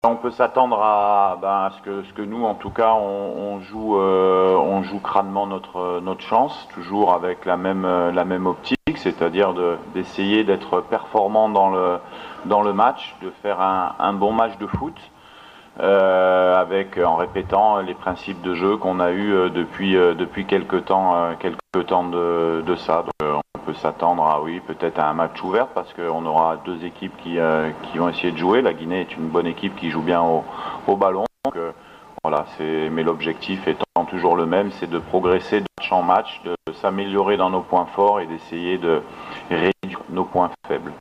On peut s'attendre à ce que nous, en tout cas, on joue crânement notre chance, toujours avec la même optique, c'est-à-dire d'essayer d'être performant dans le match, de faire un bon match de foot, en répétant les principes de jeu qu'on a eu depuis quelques temps de ça. Donc, on peut s'attendre oui, peut-être à un match ouvert parce qu'on aura deux équipes qui vont essayer de jouer. La Guinée est une bonne équipe qui joue bien au ballon. Donc, voilà, mais l'objectif étant toujours le même, c'est de progresser de match en match, de s'améliorer dans nos points forts et d'essayer de réduire nos points faibles.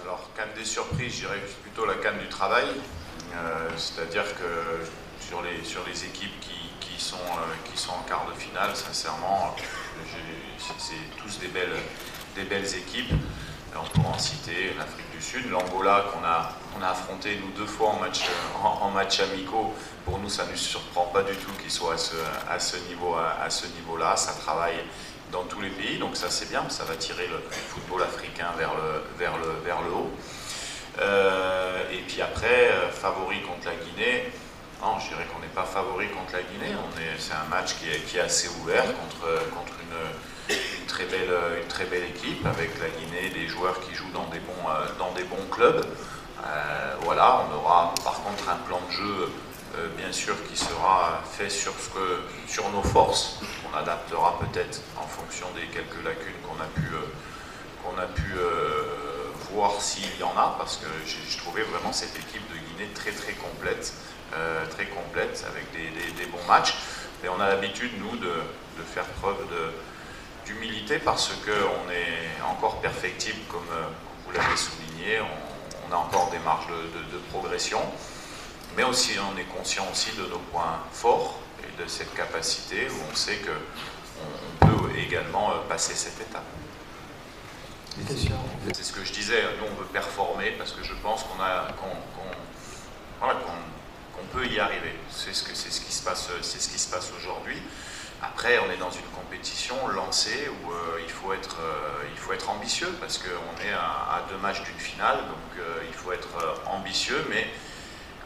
Alors, canne des surprises, je dirais plutôt la canne du travail. C'est-à-dire que sur les équipes qui sont en quart de finale, sincèrement, c'est tous des belles équipes. On peut en citer l'Afrique du Sud, l'Angola qu'on a affronté nous 2 fois en match amicaux. Pour nous, ça ne nous surprend pas du tout qu'ils soient à ce niveau-là. Ça travaille dans tous les pays, donc ça c'est bien, ça va tirer le football africain vers le haut. Et puis après, favori contre la Guinée, non, je dirais qu'on n'est pas favori contre la Guinée. C'est un match qui est assez ouvert contre une très belle équipe, avec la Guinée, des joueurs qui jouent dans des bons clubs. Voilà, on aura par contre un plan de jeu bien sûr qui sera fait sur nos forces, qu'on adaptera peut-être en fonction des quelques lacunes qu'on a pu voir s'il y en a, parce que j'ai trouvé vraiment cette équipe de Guinée très complète, avec des bons matchs. Et on a l'habitude, nous, de faire preuve d'humilité, parce qu'on est encore perfectible, comme vous l'avez souligné. On a encore des marges de progression, mais aussi on est conscient aussi de nos points forts et de cette capacité où on sait qu'on peut également passer cette étape. C'est ce que je disais, nous on veut performer parce que je pense qu'on peut y arriver. C'est ce qui se passe aujourd'hui. Après, on est dans une compétition lancée où il faut être ambitieux, parce qu'on est à 2 matchs d'une finale, donc il faut être ambitieux, mais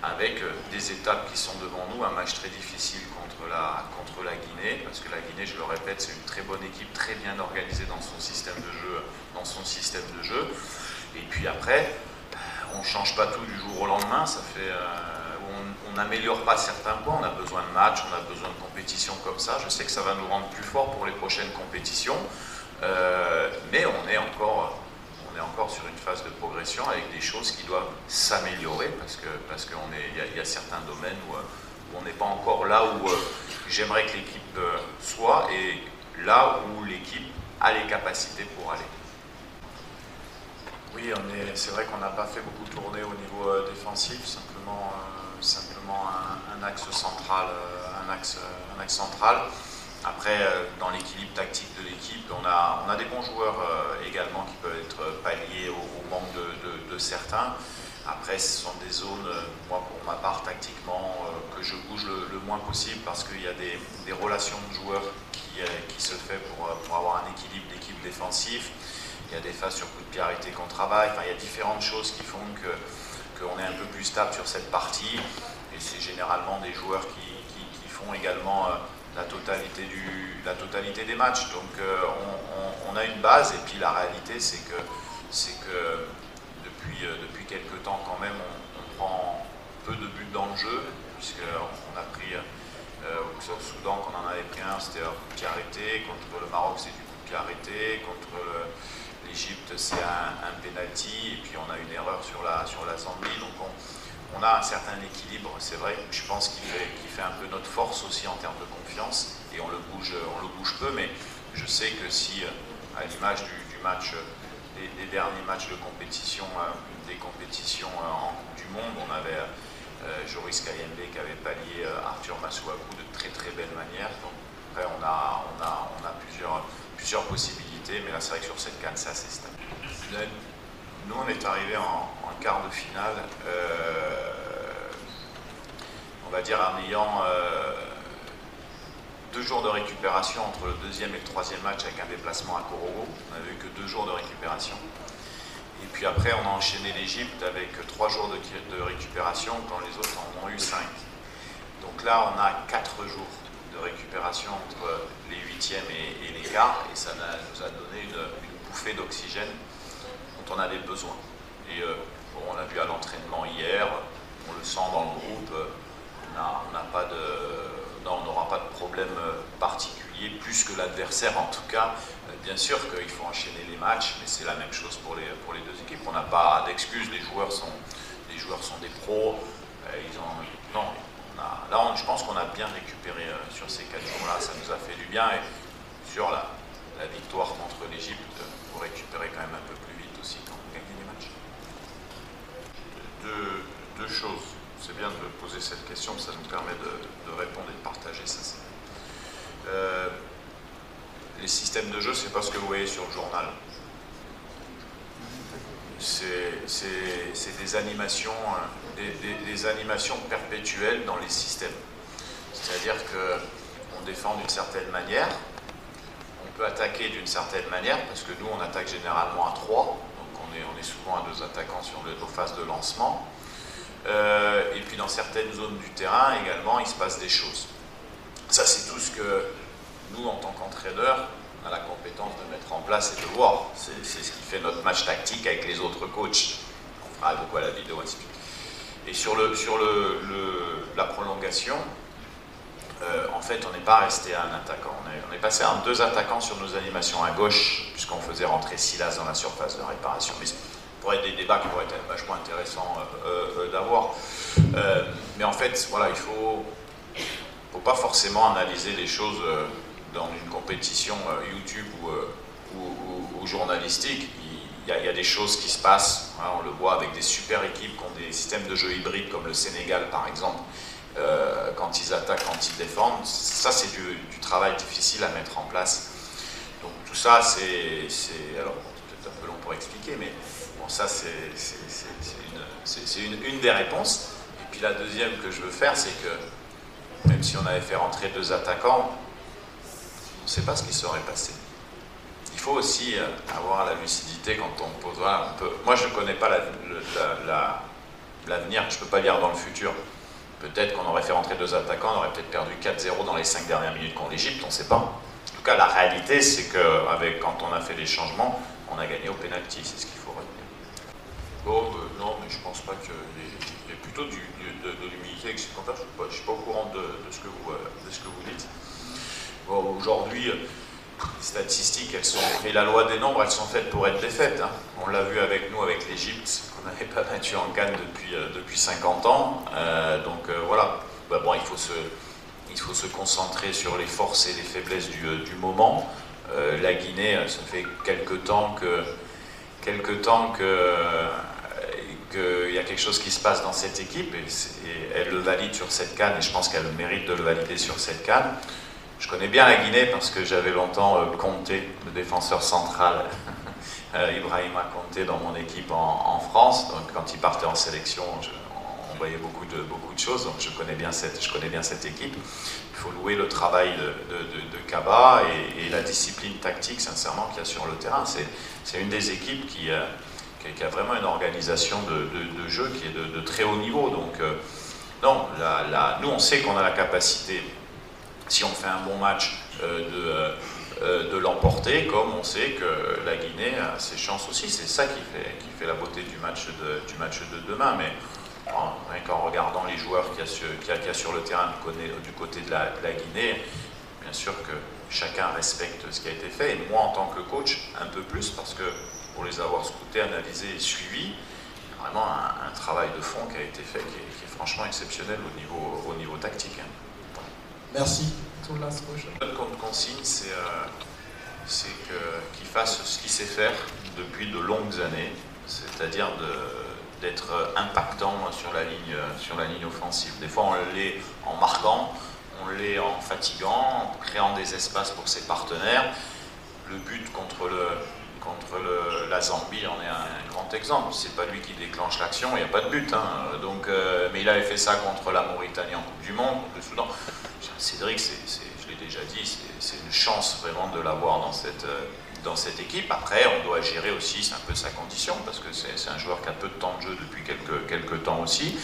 avec des étapes qui sont devant nous. Un match très difficile contre la Guinée, parce que la Guinée, je le répète, c'est une très bonne équipe, très bien organisée dans son système de jeu. Et puis après, on ne change pas tout du jour au lendemain. On n'améliore pas certains points. On a besoin de matchs, on a besoin de compétitions comme ça. Je sais que ça va nous rendre plus forts pour les prochaines compétitions, mais on est encore sur une phase de progression avec des choses qui doivent s'améliorer, parce qu'il y a certains domaines où on n'est pas encore là où j'aimerais que l'équipe soit, et là où l'équipe a les capacités pour aller. Oui, c'est vrai qu'on n'a pas fait beaucoup tourner au niveau défensif, simplement un axe central. Après, dans l'équilibre tactique de l'équipe, on a des bons joueurs également qui peuvent être palliés au manque de certains. Après, ce sont des zones, moi pour ma part, tactiquement, que je bouge le moins possible, parce qu'il y a des relations de joueurs qui se fait pour avoir un équilibre d'équipe défensif. Il y a des phases sur coup de pied arrêté qu'on travaille. Enfin, il y a différentes choses qui font qu'on est un peu plus stable sur cette partie. Et c'est généralement des joueurs qui font également la totalité des matchs. Donc on a une base, et puis la réalité c'est que depuis quelques temps quand même on prend peu de buts dans le jeu, puisqu'on a pris au Soudan, qu'on en avait pris un, c'était un coup de pied arrêté. Contre le Maroc, c'est du coup de pied arrêté. Contre l'Égypte, c'est un penalty, et puis on a une erreur sur la Zambie. Donc on a un certain équilibre, c'est vrai. Je pense qu'il fait un peu notre force aussi en termes de confiance, et on le bouge peu, mais je sais que si, à l'image du match, des derniers matchs de compétition, des compétitions en Coupe du Monde, on avait Joris Kayembe qui avait pallié Arthur Masuaku de très belle manière. Donc après on a plusieurs possibilités, mais là c'est vrai que sur cette canne c'est assez stable. Nous on est arrivé en quart de finale, on va dire en ayant 2 jours de récupération entre le 2e et le 3e match, avec un déplacement à Korogo. On n'avait eu que 2 jours de récupération. Et puis après, on a enchaîné l'Égypte avec 3 jours de récupération quand les autres en ont eu 5. Donc là, on a 4 jours de récupération entre les 8e et les quarts, et ça nous a donné une bouffée d'oxygène dont on avait besoin. Et bon, on l'a vu à l'entraînement hier, on le sent dans le groupe, on n'aura pas de problème particulier, plus que l'adversaire en tout cas. Bien sûr qu'il faut enchaîner les matchs, mais c'est la même chose pour les deux équipes. On n'a pas d'excuses, les joueurs sont des pros. Là, je pense qu'on a bien récupéré sur ces 4 jours-là, ça nous a fait du bien. Et sur la victoire contre l'Égypte, pour récupérer quand même un peu plus vite aussi quand on gagne les matchs. Deux choses. C'est bien de poser cette question, ça nous permet de répondre et de partager ça. Les systèmes de jeu, c'est pas ce que vous voyez sur le journal. C'est des animations, des animations perpétuelles dans les systèmes. C'est-à-dire qu'on défend d'une certaine manière, on peut attaquer d'une certaine manière, parce que nous, on attaque généralement à 3, donc on est souvent à 2 attaquants sur nos phases de lancement. Et puis dans certaines zones du terrain également, il se passe des choses. Ça, c'est tout ce que nous, en tant qu'entraîneurs, on a la compétence de mettre en place et de voir. C'est ce qui fait notre match tactique avec les autres coachs. On fera beaucoup à la vidéo, ainsi de suite. Et sur la prolongation, en fait, on n'est pas resté à un attaquant. On est passé à 2 attaquants sur nos animations à gauche, puisqu'on faisait rentrer Silas dans la surface de réparation. Mais pourrait être des débats qui pourraient être vachement intéressants d'avoir. Mais en fait, voilà, il faut pas forcément analyser les choses dans une compétition YouTube ou journalistique. Il y a des choses qui se passent, hein, on le voit avec des super équipes qui ont des systèmes de jeu hybrides comme le Sénégal par exemple, quand ils attaquent, quand ils défendent. Ça, c'est du travail difficile à mettre en place. Donc tout ça, c'est alors peut-être un peu long pour expliquer, mais bon, ça c'est une des réponses. Et puis la deuxième que je veux faire, c'est que même si on avait fait rentrer 2 attaquants, on ne sait pas ce qui serait passé. Il faut aussi avoir la lucidité quand on pose. Voilà, moi, je ne connais pas l'avenir, je ne peux pas lire dans le futur. Peut-être qu'on aurait fait rentrer 2 attaquants, on aurait peut-être perdu 4-0 dans les 5 dernières minutes contre l'Égypte, on ne sait pas. En tout cas, la réalité, c'est que quand on a fait les changements, on a gagné au pénalty, c'est ce qu'il faut retenir. Bon, non, mais je ne pense pas qu'il y ait plutôt de l'humilité avec ces compteurs. Je ne suis pas au courant de ce que vous dites. Bon, aujourd'hui, les statistiques, et la loi des nombres, elles sont faites pour être défaites. Hein. On l'a vu avec nous, avec l'Égypte, qu'on n'avait pas battu en Cannes depuis 50 ans. Voilà. Bah, bon, il faut se concentrer sur les forces et les faiblesses du moment. La Guinée, ça fait quelque temps qu'il y a quelque chose qui se passe dans cette équipe et elle le valide sur cette CAN et je pense qu'elle mérite de le valider sur cette CAN. Je connais bien la Guinée parce que j'avais longtemps Conté, le défenseur central, Ibrahima Conté dans mon équipe en France. Donc quand il partait en sélection, on voyait beaucoup de choses. Donc je connais bien cette équipe. Il faut louer le travail de Kaba et la discipline tactique, sincèrement, qu'il y a sur le terrain. C'est une des équipes qui a vraiment une organisation de jeu qui est de très haut niveau. Donc non, nous on sait qu'on a la capacité, si on fait un bon match, de l'emporter, comme on sait que la Guinée a ses chances aussi. C'est ça qui fait la beauté du match de demain. Mais rien qu'en regardant les joueurs qu'il y a sur le terrain du côté de la Guinée, bien sûr que chacun respecte ce qui a été fait. Et moi, en tant que coach, un peu plus, parce que pour les avoir scoutés, analysés et suivis, il y a vraiment un travail de fond qui a été fait, qui est franchement exceptionnel au niveau tactique. Hein. Merci. Ton last question. Notre consigne, c'est qu'il fasse ce qu'il sait faire depuis de longues années, c'est-à-dire d'être impactant sur la ligne offensive. Des fois, on l'est en marquant, on l'est en fatiguant, en créant des espaces pour ses partenaires. Le but contre la Zambie en est un grand exemple. C'est pas lui qui déclenche l'action, il n'y a pas de but. Hein. Donc, mais il avait fait ça contre la Mauritanie en Coupe du Monde, contre le Soudan. Cédric, je l'ai déjà dit, c'est une chance vraiment de l'avoir dans dans cette équipe. Après, on doit gérer aussi, c'est un peu sa condition, parce que c'est un joueur qui a peu de temps de jeu depuis quelques temps aussi.